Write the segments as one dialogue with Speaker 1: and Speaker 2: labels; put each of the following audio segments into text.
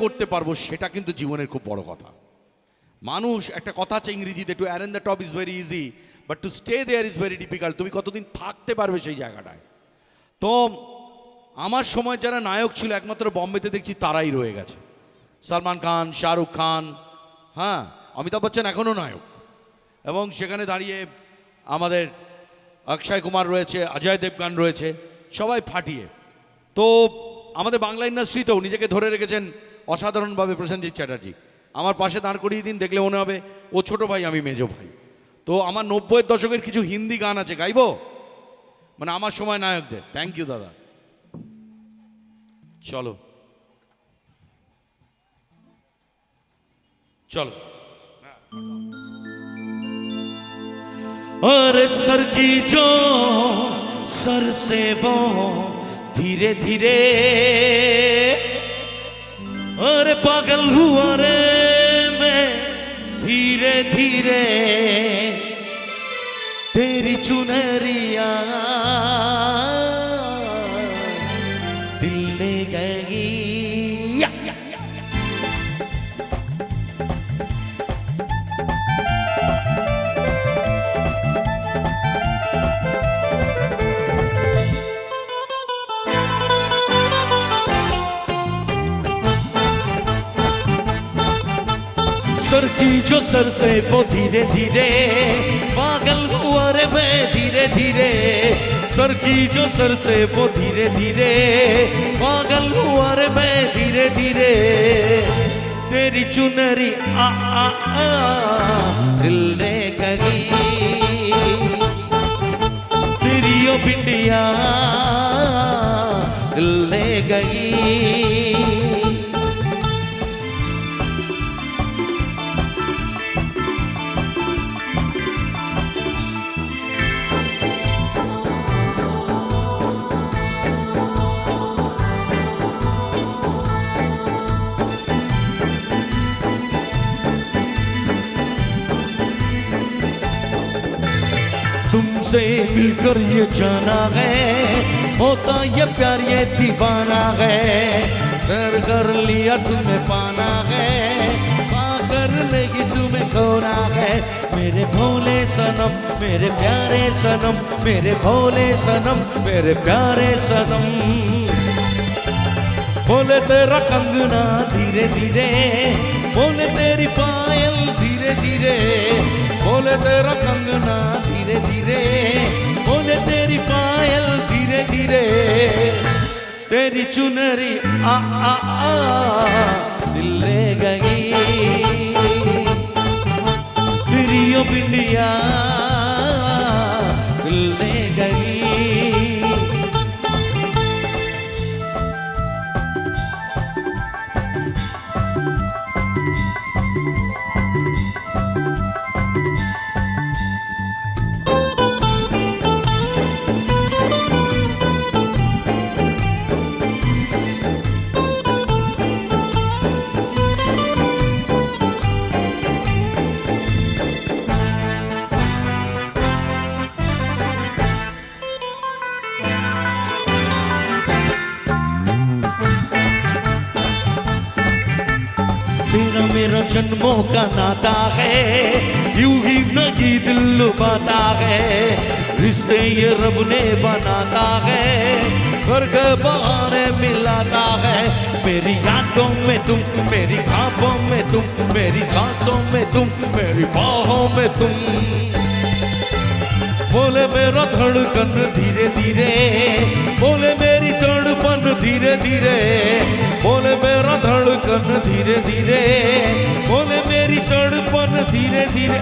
Speaker 1: করতে পারবো সেটা কিন্তু জীবনের খুব বড় কথা। মানুষ একটা কথা আছে ইংরেজিতে, to arrange the top is very easy but to stay there is very difficult. তুমি কতদিন থাকতে পারবে সেই জায়গাটায়। তো আমার সময় যারা নায়ক ছিল একমাত্র বম্বেতে দেখছি তারাই রয়ে গেছে, সলমান খান, শাহরুখ খান, হ্যাঁ, অমিতাভ বচ্চন এখনও নায়ক, এবং সেখানে দাঁড়িয়ে আমাদের অক্ষয় কুমার রয়েছে, অজয় দেবগান রয়েছে, সবাই ফাটিয়ে। তো আমাদের বাংলা ইন্ডাস্ট্রিতেও নিজেকে ধরে রেখেছেন অসাধারণভাবে প্রসেনজিৎ চ্যাটার্জি। আমার পাশে দাঁড় করিয়ে দিন, দেখলে মনে হবে ও ছোট ভাই, আমি মেজো ভাই। তো আমার 90-এর দশকের কিছু হিন্দি গান আছে, গাইবো, মানে আমার সময় নায়কদের। থ্যাংক ইউ দাদা, চলো চলো।
Speaker 2: और सर की जो सर से वो धीरे धीरे, और पागल हुआ रे मैं धीरे धीरे, तेरी चुनरिया दिल ले गई। सर की जो सर से वो धीरे धीरे, पागल हुआ रे मैं धीरे धीरे, सर की जो सर से वो धीरे धीरे, पागल हुआ रे मैं धीरे धीरे, तेरी चुनरी आ आ आ दिल ने गई, तेरी ओ बिंदिया दिल ने गई। तुमसे मिलकर ये जाना है, होता ये प्यार ये दीवाना है, कर लिया तुम्हें पाना है, पाकर नहीं तुम्हें खोना है, मेरे भोले सनम मेरे प्यारे सनम, मेरे भोले सनम मेरे प्यारे सनम। बोले तेरा कंगना धीरे धीरे, बोले तेरी पायल धीरे धीरे, बोले तेरा कंगना धीरे धीरे, बोले तेरी पायल धीरे धीरे, तेरी चुनरी आ आ आ दिल ले गई, तेरी ओ बिंदिया दिल ले गई। तेरा मेरा जन्मों का नाता है, यूं ही नहीं दिल लुभाता है, रिश्ते ये रब ने बनाता है, घर के बहाने मिलाता है, मेरी यादों में तुम, मेरी ख्वाबों में तुम, मेरी सांसों में तुम, मेरी बाहों में तुम। बोले मेरा धड़कन धीरे धीरे, बोले मेरी धड़पन धीरे धीरे, बोले मेरा धड़कन धीरे धीरे, बोले मेरी धड़पन धीरे धीरे।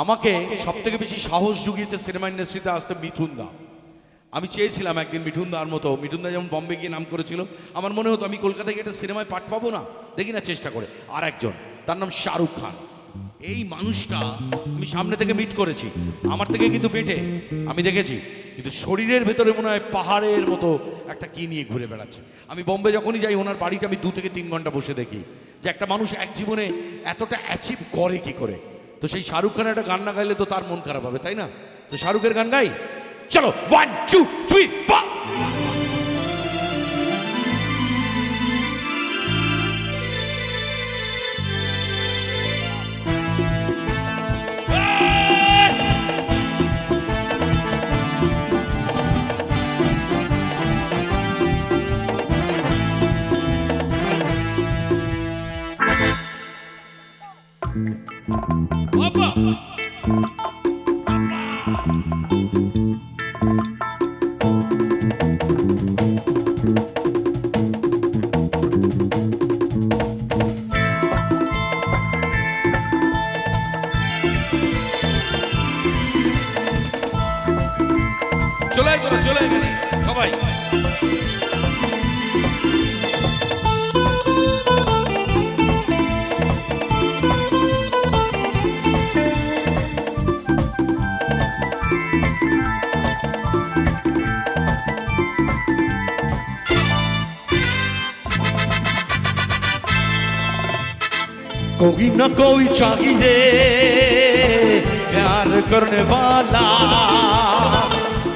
Speaker 1: আমাকে সবথেকে বেশি সাহস জুগিয়েছে সিনেমা ইন্ডাস্ট্রিতে আসতে মিঠুন দা। আমি চেয়েছিলাম একদিন মিঠুন দার মতো, মিঠুন দা যেমন বম্বে গিয়ে নাম করেছিল, আমার মনে হতো আমি কলকাতায় গিয়ে একটা সিনেমায় পাঠ পাবো না, দেখি না চেষ্টা করে। আর একজন, তার নাম শাহরুখ খান। এই মানুষটা আমি সামনে থেকে মিট করেছি, আমার থেকে কিন্তু পেটে আমি দেখেছি, কিন্তু শরীরের ভেতরে মনে হয় পাহাড়ের মতো একটা কি নিয়ে ঘুরে বেড়াচ্ছে। আমি বোম্বে যখনই যাই ওনার বাড়িটা আমি 2 থেকে 3 ঘন্টা বসে দেখি যে একটা মানুষ এক জীবনে এতটা অ্যাচিভ করে কি করে। তো সেই শাহরুখ খানের একটা গান না গাইলে তো তার মন খারাপ হবে, তাই না? তো শাহরুখের গান গাই, চলো 1 2 3 4।
Speaker 2: कोई न कोई चाहिए प्यार करने वाला,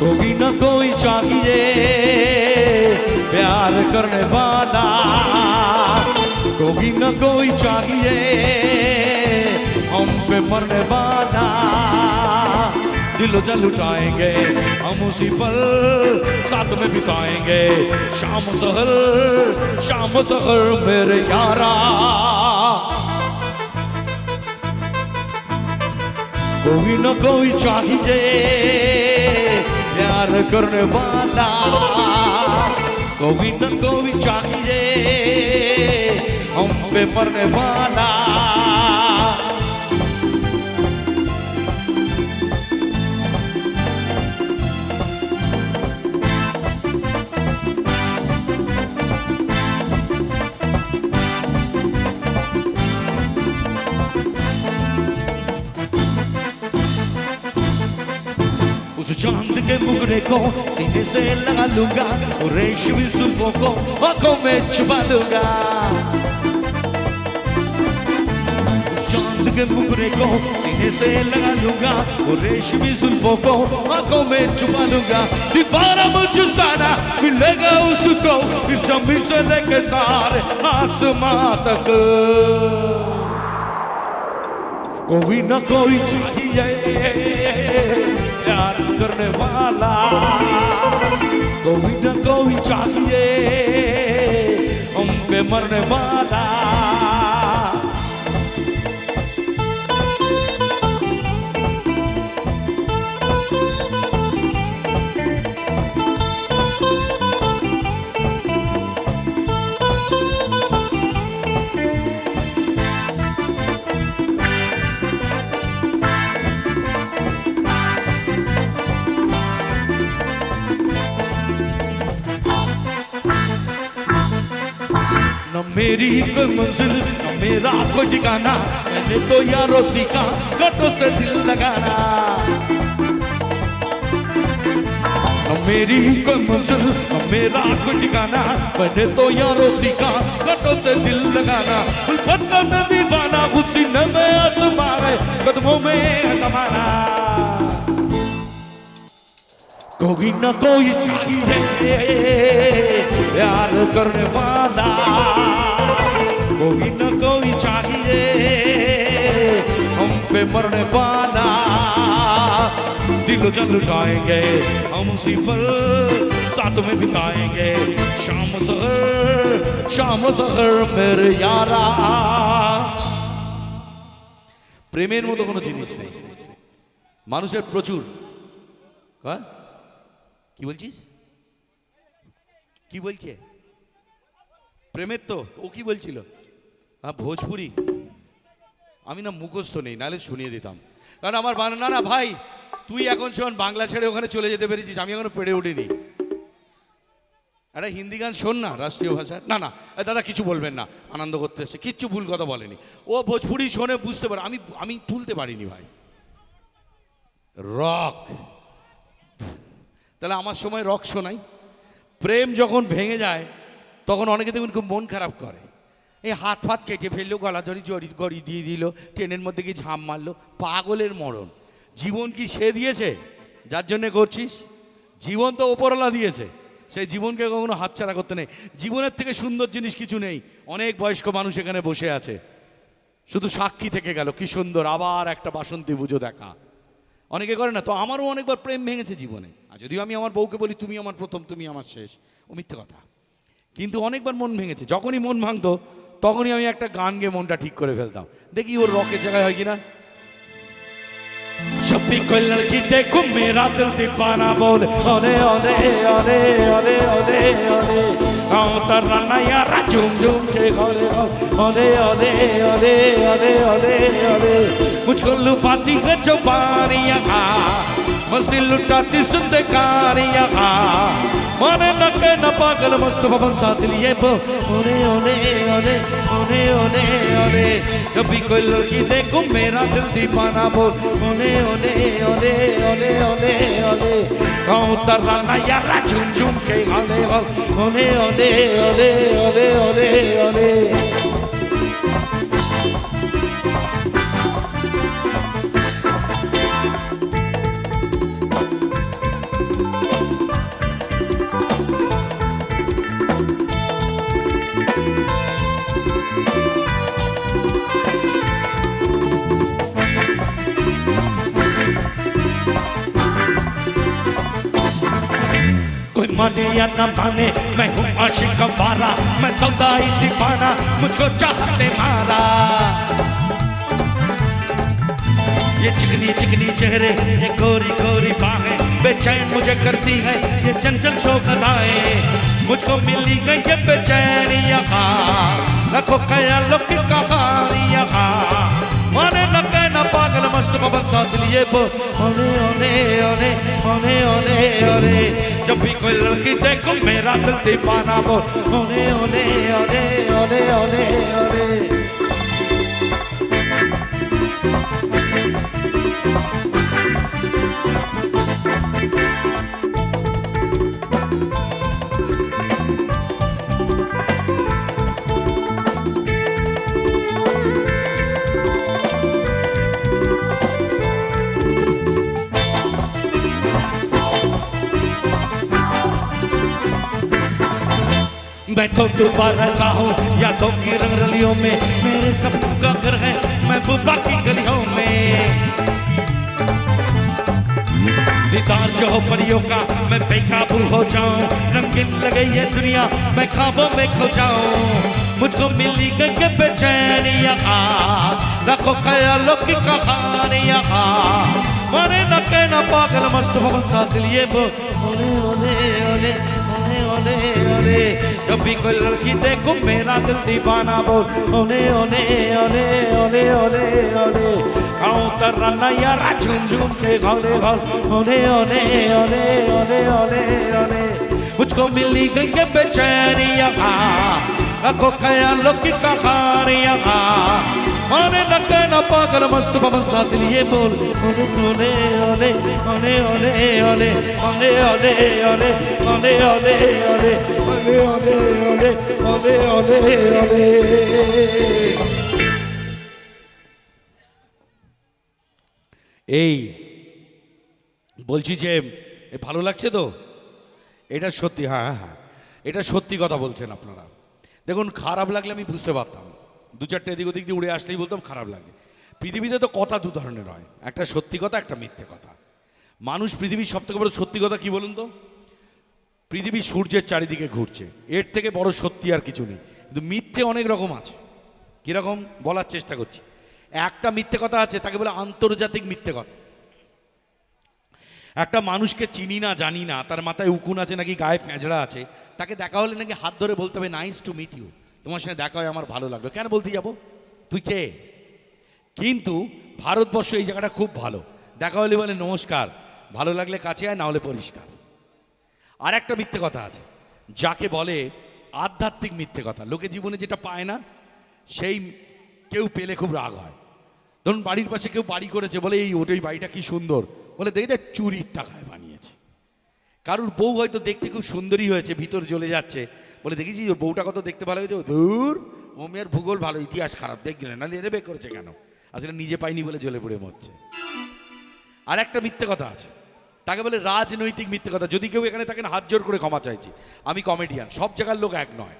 Speaker 2: कोई न कोई चाहिए प्यार करने वाला, कोई न कोई चाहिए हम पे मरने वाला। दिलो जल लुटाएंगे हम उसी पल साथ में बिताएंगे, शाम सहर मेरे यारा। कोई न कोई चाहिए प्यार करने वाला, कोई न कोई चाहिए हम पे मरने वाला। उस चांद के मुखड़े को सीने से लगा लूंगा, रेशमी जुल्फों को आंखों में छुपा लूंगा। उस चांद के मुखड़े को सीने से लगा लूंगा, रेशमी जुल्फों को आंखों में छुपा लूंगा। दीवारा मुझे सारा मिलेगा उसको, जमीन से लेके सारे आसमां तक। कोई न कोई चाहिए प्यार करने वाला, कोई न कोई चाहिए हम पे मरने वाला। न मेरी कोई मंजिल न मेरा कोई ठिकाना, मैंने तो यारों सीखा कटों से दिल लगाना। न मेरी कोई मंजिल न मेरा कोई ठिकाना, मैंने तो यारों सीखा कटों से दिल लगाना। उल्फत का मैं दीवाना, उसी ने मैं आज़माए कदमों में समाना। कोई न कोई चाहिए प्यार करने वाला, कोई न कोई चाहिए हम पे मरने वाला। दिलो जल लुटाएंगे हम उसी पल साथ में बिताएंगे, शाम सहर मेरे यारा।
Speaker 1: প্রেমের মতো কোনো জিনিস নেই, মানুষের প্রচুর। হ্যাঁ কি বলছিস, কি বলছে? প্রেমের তো ও কি বলছিল? হ্যাঁ ভোজপুরি, আমি না মুখস্থ নেই, নাহলে শুনিয়ে দিতাম। কারণ আমার না না ভাই, তুই এখন শোন, বাংলা ছেড়ে ওখানে চলে যেতে পেরেছিস, আমি এখনো পেরে উঠিনি। একটা হিন্দি গান শোন না রাষ্ট্রীয় ভাষার। না না দাদা কিছু বলবেন না, আনন্দ করতে এসছে, কিচ্ছু ভুল কথা বলেনি ও। ভোজপুরি শোনে বুঝতে পারে, আমি তুলতে পারিনি ভাই। রক, তাহলে আমার সময় রক শোনাই। প্রেম যখন ভেঙে যায় তখন অনেকে দেখুন খুব মন খারাপ করে, এই হাত ফাত কেটে ফেললো, গলা ধরি গড়ি দিয়ে দিল, ট্রেনের মধ্যে কি ঝাঁপ মারলো। পাগলের মরণ। জীবন কি সে দিয়েছে যার জন্যে করছিস? জীবন তো ওপরওয়ালা দিয়েছে, সেই জীবনকে কখনো হাতছাড়া করতে নেই। জীবনের থেকে সুন্দর জিনিস কিছু নেই। অনেক বয়স্ক মানুষ এখানে বসে আছে, শুধু সাক্ষী থেকে গেল, কি সুন্দর আবার একটা বাসন্তী পুজো দেখা। অনেকে করে না তো। আমারও অনেকবার প্রেম ভেঙেছে জীবনে, আর যদিও আমি আমার বউকে বলি তুমি আমার প্রথম, তুমি আমার শেষ, ও মিথ্যে কথা। কিন্তু অনেকবার মন ভেঙেছে, যখনই মন ভাঙতো তখনই আমি একটা গান গেয়ে মনটা ঠিক করে ফেলতাম, দেখি ওর রকের জায়গায় হয় কিনা।
Speaker 2: जब भी कोई लड़की देखो मेरा दिल दीवाना बोले ओले ओले ओले ओले ओले ओले आओ तराना यारा झूम झूम के ओले ओले ओले ओले ओले ओले ओले मुझको लुभाती है जो बारियां मस्ती लुटाती सुंदकारियां माने न के न पागल मस्त पवन साथ लिए बो ओले ओले ओले ओले ओले ओले कभी कोई लड़की देखो मेरा दिल दीवाना बोल ओले ओले ओले ओले ओले ओले गाँव तराना यारा झूम झूम के ओले ओले ओले ओले ओले ओले ओले कोई माने या ना माने मैं हूँ आशिक अवारा, मैं सौदाई दीवाना, मुझको चाहते मारा। ये चिकनी चिकनी चेहरे, ये गोरी गोरी बाहें बेचैन मुझे करती है, ये चंचल शोखदाएं मुझको मिली गई ये बेचैनियाँ। रखो ख्यालों की कहानियाँ, माने लगे ना पागल मस्त पवन साथ लिए वो ओने ओने ओने ओने ओने ओने। जब भी कोई लड़की देखो मेरा दिल दीवाना वो ओने ओने ओने ओने ओने ओने। मैं तो डूबा रहता हूँ यादों की रंगरलियों में, मेरे सपनों का घर है महबूबा की गलियों में। दीदार जो हो परियों का मैं बेकाबू हो जाऊं, रंगीन लगे ये दुनिया मैं ख्वाबों में खो जाऊं। मुझको मिली गई बेचैनियाँ, रखो ख्यालों की कहानियाँ। माने न कहना पागल मस्त पवन साथ लिए वो ओने ओने ओने ओने ओने। जब भी कोई लड़की देखो मेरा दिल दीवाना बोल ओने ओने ओने ओने ओने ओने। गाँव तराना यारा झूम झूम के घोले घोल ओने ओने ओने ओने ओने ओने। मुझको मिली गई ये बेचैनियाँ, रखो ख्यालों की कहानियाँ। माने न कहना पागल मस्त पवन साथ लिए बोल ओने ओने ओने ओने ओने ओने ओने ओने ओने ओने ओने ओने ओने ओने ओने ओने ओने।
Speaker 1: এই বলছি যে ভালো লাগছে তো, এটা সত্যি। হ্যাঁ হ্যাঁ, এটা সত্যি কথা বলছেন আপনারা। দেখুন, খারাপ লাগলে আমি বুঝতে পারতাম, দু চারটে এদিক ওদিক দিয়ে উড়ে আসলেই বলতাম খারাপ লাগছে। পৃথিবীতে তো কথা দু ধরনের হয়, একটা সত্যি কথা, একটা মিথ্যে কথা। মানুষ পৃথিবীর সব থেকে বড় সত্যি কথা কি বলুন তো? পৃথিবী সূর্যের চারিদিকে ঘুরছে, এর থেকে বড় সত্যি আর কিছু নেই। কিন্তু মিথ্যে অনেক রকম আছে। কীরকম বলার চেষ্টা করছি। একটা মিথ্যে কথা আছে, তাকে বলে আন্তর্জাতিক মিথ্যে কথা। একটা মানুষকে চিনি না জানি না, তার মাথায় উকুন আছে নাকি গায়ে প্যাঁচড়া আছে, তাকে দেখা হলে নাকি হাত ধরে বলতে হবে নাইস টু মিট ইউ, তোমার সঙ্গে দেখা হয় আমার ভালো লাগলো। কেন বলতে যাব, তুই কে? কিন্তু ভারতবর্ষ এই জায়গাটা খুব ভালো, দেখা হলে বলে নমস্কার, ভালো লাগলে কাছে আয়, না হলে পরিষ্কার। আর একটা মিথ্যে কথা আছে, যাকে বলে আধ্যাত্মিক মিথ্যে কথা। লোকে জীবনে যেটা পায় না, সেই কেউ পেলে খুব রাগ হয়। ধরুন বাড়ির পাশে কেউ বাড়ি করেছে, বলে এই ওটাই বাড়িটা কি সুন্দর, বলে দেখে যা চুরির টাকায় বানিয়েছে। কারুর বউ হয়তো দেখতে খুব সুন্দরী হয়েছে, ভিতর জ্বলে যাচ্ছে, বলে দেখেছি ওর বউটা কত দেখতে ভালো হয়েছে, ধুর ও মেয়ের ভূগোল ভালো, ইতিহাস খারাপ, দেখলেন না এনে বের করেছে কেন, আসলে নিজে পাইনি বলে জ্বলে পড়ে মরছে। আর একটা মিথ্যে কথা আছে, তাকে বলে রাজনৈতিক মিথ্যে কথা। যদি কেউ এখানে থাকেন হাত জোর করে ক্ষমা চাইছি, আমি কমেডিয়ান, সব জায়গার লোক এক নয়।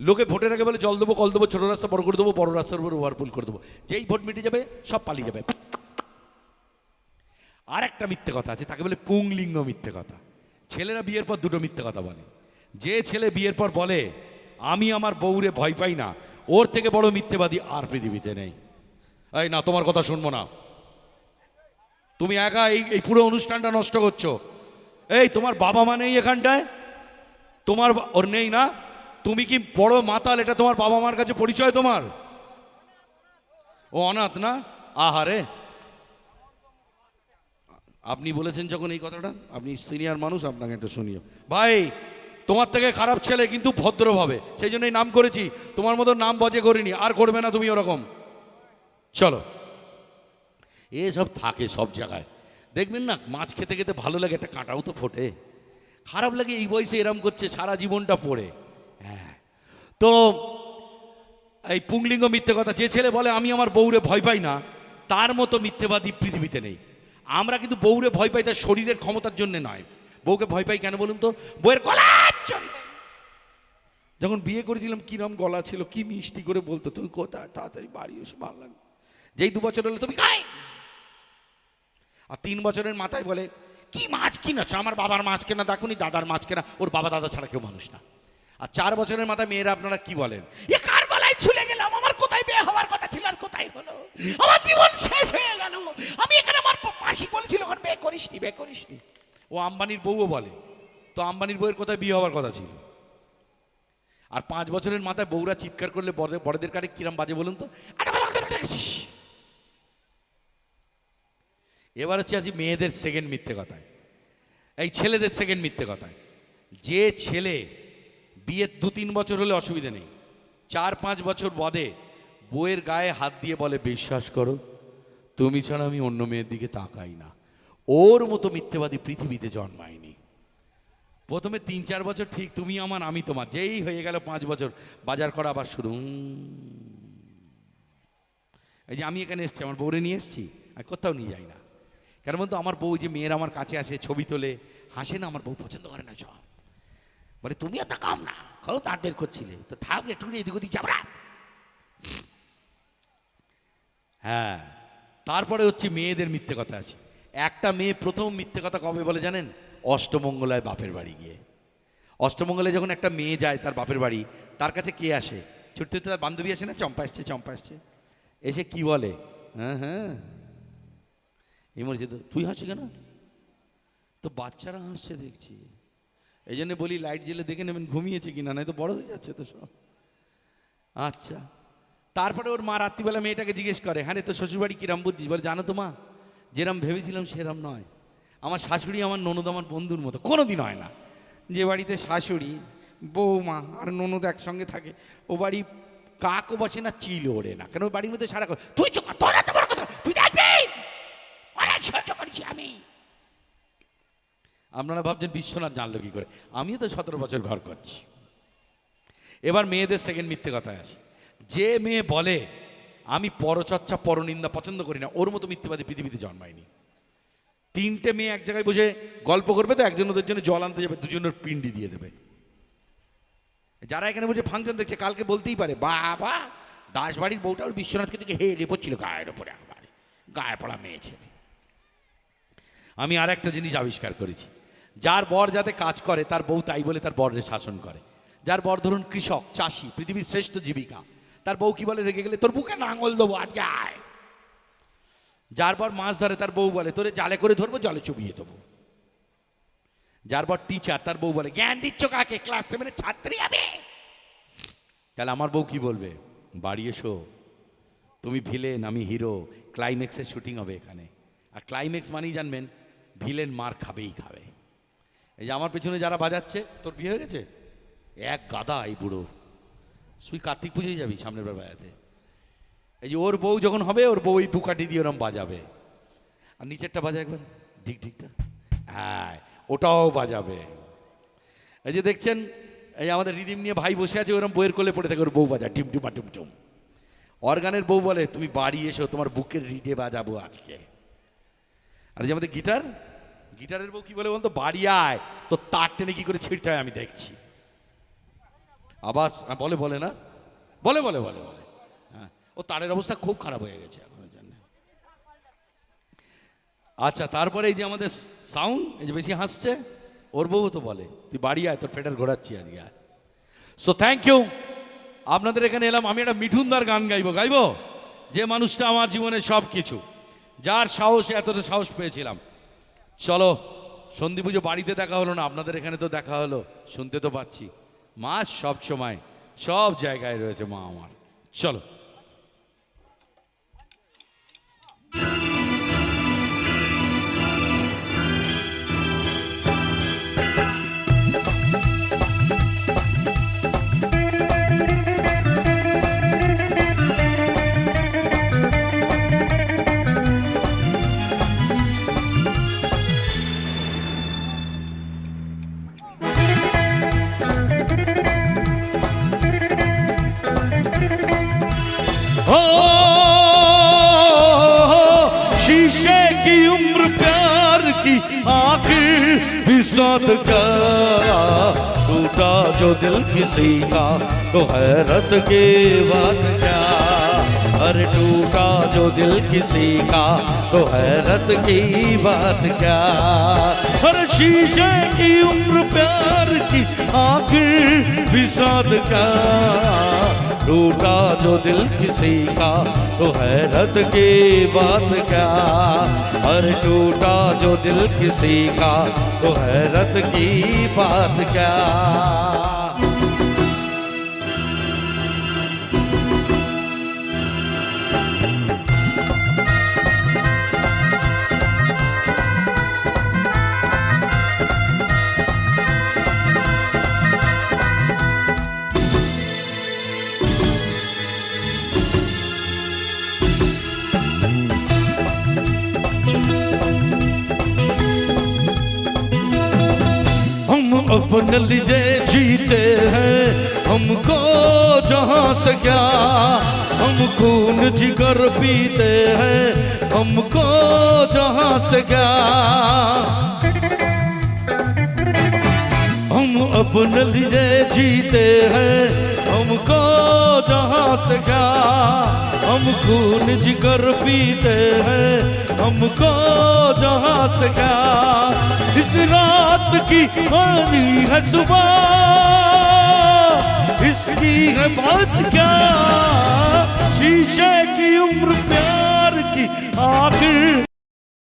Speaker 1: লোকে ভোটের আগে বলে জল দেবো, কল দেবো, ছোটো রাস্তা বড় করে দেবো, বড় রাস্তার উপর ওভারপুল করে দেবো, যেই ভোট মিটে যাবে সব পালিয়ে যাবে। আর একটা মিথ্যে কথা আছে, তাকে বলে পুংলিঙ্গ মিথ্যে কথা। ছেলেরা বিয়ের পর দুটো মিথ্যে কথা বলে। যে ছেলে বিয়ের পর বলে আমি আমার বউরে ভয় পাই না, ওর থেকে বড় মিথ্যেবাদী আর পৃথিবীতে নেই। এই না, তোমার কথা শুনবো না, তুমি একা এই পুরো অনুষ্ঠানটা নষ্ট করছো। এই তোমার বাবা মা নেই এখানটায়, তোমার ওর নেই না, তুমি কি বড় মাতাল, এটা তোমার বাবা মার কাছে পরিচয় তোমার? ও অনাথ না? আহারে, আপনি বলেছেন যখন এই কথাটা, আপনি সিনিয়র মানুষ, আপনাকে একটা শুনিও। ভাই তোমার থেকে খারাপ ছেলে, কিন্তু ভদ্রভাবে, সেই জন্যই নাম করেছি, তোমার মতো নাম বজে করিনি, আর করবে না তুমি ওরকম। চলো, এসব থাকে সব জায়গায়, দেখবেন না মাছ খেতে খেতে ভালো লাগে, একটা কাঁটাও তো ফোটে। খারাপ লাগে এই বয়সে এরম করছে, সারা জীবনটা পড়ে। হ্যাঁ, তো এই পুংলিঙ্গ মিথ্যে কথা, যে ছেলে বলে আমি আমার বউরে ভয় পাই না, তার মতো মিথ্যেবাদী পৃথিবীতে নেই। আমরা কিন্তু বউরে ভয় পাই তার শরীরের ক্ষমতার জন্য নয়। বউকে ভয় পাই কেন বলুন তো? বউয়ের গলার জন্য। যখন বিয়ে করেছিলাম কিরম গলা ছিল, কি মিষ্টি করে বলতো, তুমি কোথায়, তাড়াতাড়ি বাড়ি এসে ভালো লাগে। যেই 2 বছর হলো তুমি খাই। আর 3 বছরের মাথায় বলে কি মাছ কিনেছ, আমার বাবার মাছ কেনা দেখুনি, দাদার মাছ কেনা, ওর বাবা দাদা ছাড়া কেউ মানুষ না। আর 4 বছরের মাথায় মেয়েরা আপনারা কি বলেন, এ কার গলায় ছুলে গেলাম, আমার কোথায় বিয়ে হওয়ার কথা ছিল আর কোথায় হলো, আমার জীবন শেষ হয়ে গেল, আমি এখানে, আমার মাসি বলেছিল ওখানে বিয়ে করিসনি, বিয়ে করিসনি। ও আম্বানির বউও বলে, তো আম্বানির বউয়ের কোথায় বিয়ে হওয়ার কথা ছিল। আর 5 বছরের মাথায় বউরা চিৎকার করলে বড়দের কাটে কিরম বাজে বলুন তো। এবার হচ্ছে আসি মেয়েদের সেকেন্ড মিথ্যে কথায়, এই ছেলেদের সেকেন্ড মিথ্যে কথায়। যে ছেলে বিয়ের 2-3 বছর হলে অসুবিধা নেই, 4-5 বছর বাদে বউয়ের গায়ে হাত দিয়ে বলে বিশ্বাস করো তুমি ছাড়া আমি অন্য মেয়ের দিকে তাকাই না, ওর মতো মিথ্যেবাদী পৃথিবীতে জন্মায়নি। প্রথমে 3-4 বছর ঠিক তুমি আমার আমি তোমার, যেই হয়ে গেল 5 বছর বাজার করা আবার শুরু। এই যে আমি এখানে এসছি, আমার বউরে নিয়ে এসছি, আমি কোথাও নিয়ে যাই না। কেন বলতো, আমার বউ যে মেয়েরা আমার কাছে আসে, ছবি তোলে, হাসে না, আমার বউ পছন্দ করে না। সব বলে তুমি এত কাম না করো, দাঁত বের করছিলে তো থাক একটু এদিক ওদিক যাবরা। হ্যাঁ, তারপরে হচ্ছে মেয়েদের মিথ্যে কথা আছে। একটা মেয়ে প্রথম মিথ্যে কথা কবে বলে জানেন? অষ্টমঙ্গলায় বাপের বাড়ি গিয়ে। অষ্টমঙ্গলে যখন একটা মেয়ে যায় তার বাপের বাড়ি, তার কাছে কে আসে? ছোট্ট তার বান্ধবী আসে না, চম্পা আসছে, চম্পা আসছে, এসে কি বলে, হ্যাঁ হ্যাঁ এই মরেছে তো, তুই হাসি কেন? তো বাচ্চারা হাসছে দেখছি, এই জন্য বলি লাইট জ্বেলে দেখে নেবেন ঘুমিয়েছে কিনা, নয় তো বড় হয়ে যাচ্ছে তো সব। আচ্ছা, তারপরে ওর মা রাত্রিবেলা মেয়েটাকে জিজ্ঞেস করে, হ্যাঁ রে তোর শ্বশুরবাড়ি কিরম বুঝছিস? বলে জানো তো মা, যেরম ভেবেছিলাম সেরম নয়, আমার শাশুড়ি আমার ননদ আমার বন্ধুর মতো, কোনোদিন হয় না। যে বাড়িতে শাশুড়ি বৌমা আর ননদ একসঙ্গে থাকে, ও বাড়ি কাকও বসে না, চিল ওড়ে না, কেন ওই বাড়ির মধ্যে সারা কথা, তুই চোখ তোর এত বড় কথা তুই দেখবি, অনেক সহ্য করেছি আমি। আপনারা ভাবছেন বিশ্বনাথ জানলো কি করে, আমিও তো 17 বছর ঘর করছি। এবার মেয়েদের সেকেন্ড মিথ্যে কথায় আসে। যে মেয়ে বলে আমি পরচর্চা পরনিন্দা পছন্দ করি না, ওর মতো মিথ্যেবাদী পৃথিবীতে জন্মায়নি। 3টে মেয়ে এক জায়গায় বসে গল্প করবে তো, একজন ওদের জন্য জল আনতে যাবে, দুজনের পিন্ডি দিয়ে দেবে। যারা এখানে বসে ফাংশন দেখছে কালকে বলতেই পারে, বাবা দাস বাড়ির বউটা ওর বিশ্বনাথকে দিকে হেলে পড়ছিল গায়ের ওপরে, একবারে গায়ে পড়া মেয়ে ছেলে। আমি আর একটা জিনিস আবিষ্কার করেছি, যার বর যাতে কাজ করে তার বউ তাই বলে তার বরের শাসন করে। যার বর ধরুন কৃষক, চাষি, পৃথিবীর শ্রেষ্ঠ জীবিকা, তার বউ কি বলে, রেগে গেলে তোর বুকে নাঙল দেবো আজকে আয়। যার বর মাছ ধরে তার বউ বলে তোরে জালে করে ধরবো, জলে চুবিয়ে দেবো। যার বর টিচার তার বউ বলে জ্ঞান দিচ্ছ কাকে, ক্লাস 7-এর ছাত্রী হবে। তাহলে আমার বউ কি বলবে, বাড়ি এসো তুমি ভিলেন আমি হিরো, ক্লাইম্যাক্সের শুটিং হবে এখানে। আর ক্লাইম্যাক্স মানেই জানবেন ভিলেন মার খাবেই খাবে। এই যে আমার পেছনে যারা বাজাচ্ছে, তোর বিয়ে হয়ে গেছে, এক গাদা এই বুড়ো, তুই কার্তিক পুজোয় যাবি সামনের বার বাজাতে। এই যে ওর বউ যখন হবে, ওর বউ এই দুকাটি দিয়ে ওরম বাজাবে, আর নিচেরটা বাজা একবার ঢিক ঢিকটা, হ্যাঁ ওটাও বাজাবে। এই যে দেখছেন এই আমাদের রিদিম নিয়ে ভাই বসে আছে, ওরম বইয়ের কোলে পড়ে থাকে, ওর বউ বাজা টিম টিমা টুম টুম। অর্গানের বউ বলে তুমি বাড়ি এসো তোমার বুকের রিডে বাজাবো আজকে। আর যে আমাদের গিটার, গিটারের বউ কি বলে বলতো, বাড়ি আয় তো তার টেনে কি করে ছিঁড়তে হয় আমি দেখছি। আবার বলে বলে না, বলে বলে বলে বলে হ্যাঁ, ও তারের অবস্থা খুব খারাপ হয়ে গেছে এখন জন্য। আচ্ছা, তারপরে এই যে আমাদের সাউন্ড, এই যে বেশি হাসছে, ওর বউ তো বলে তুই বাড়ি আয় তোর ফেটার ঘোরাচ্ছি আজকে আয়। সো থ্যাংক ইউ, আপনাদের এখানে এলাম। আমি একটা মিঠুনদার গান গাইবো, যে মানুষটা আমার জীবনের সব কিছু, যার সাহসে এতটা সাহস পেয়েছিলাম। চলো, সন্ধি পুজো বাড়িতে দেখা হলো না, আপনাদের এখানে তো দেখা হলো, শুনতে তো পাচ্ছি মা সব সময় সব জায়গায় রয়েছে মা আমার। চলো।
Speaker 2: शीशे की उम्र प्यार की आखिर भी भी साथ क्या, टूटा जो दिल किसी का तो हैरत की बात क्या। अरे टूटा जो दिल किसी का तो हैरत की बात क्या। हर शीशे की उम्र प्यार की आखिर भी साथ क्या, टूटा जो दिल किसी का तो हैरत की बात क्या। अरे टूटा जो दिल किसी का तो हैरत की बात क्या। हम अपने लिए जीते हैं, हमको जहां से क्या। हम खून जिगर पीते हैं, हमको जहां से क्या। हम अपने लिए जीते हैं, हमको जहां से क्या। हम खून जिगर पीते हैं, हमको जहां से क्या। इस रात की आनी है सुबह, इसकी है बात क्या। शीशे की उम्र प्यार की आखिर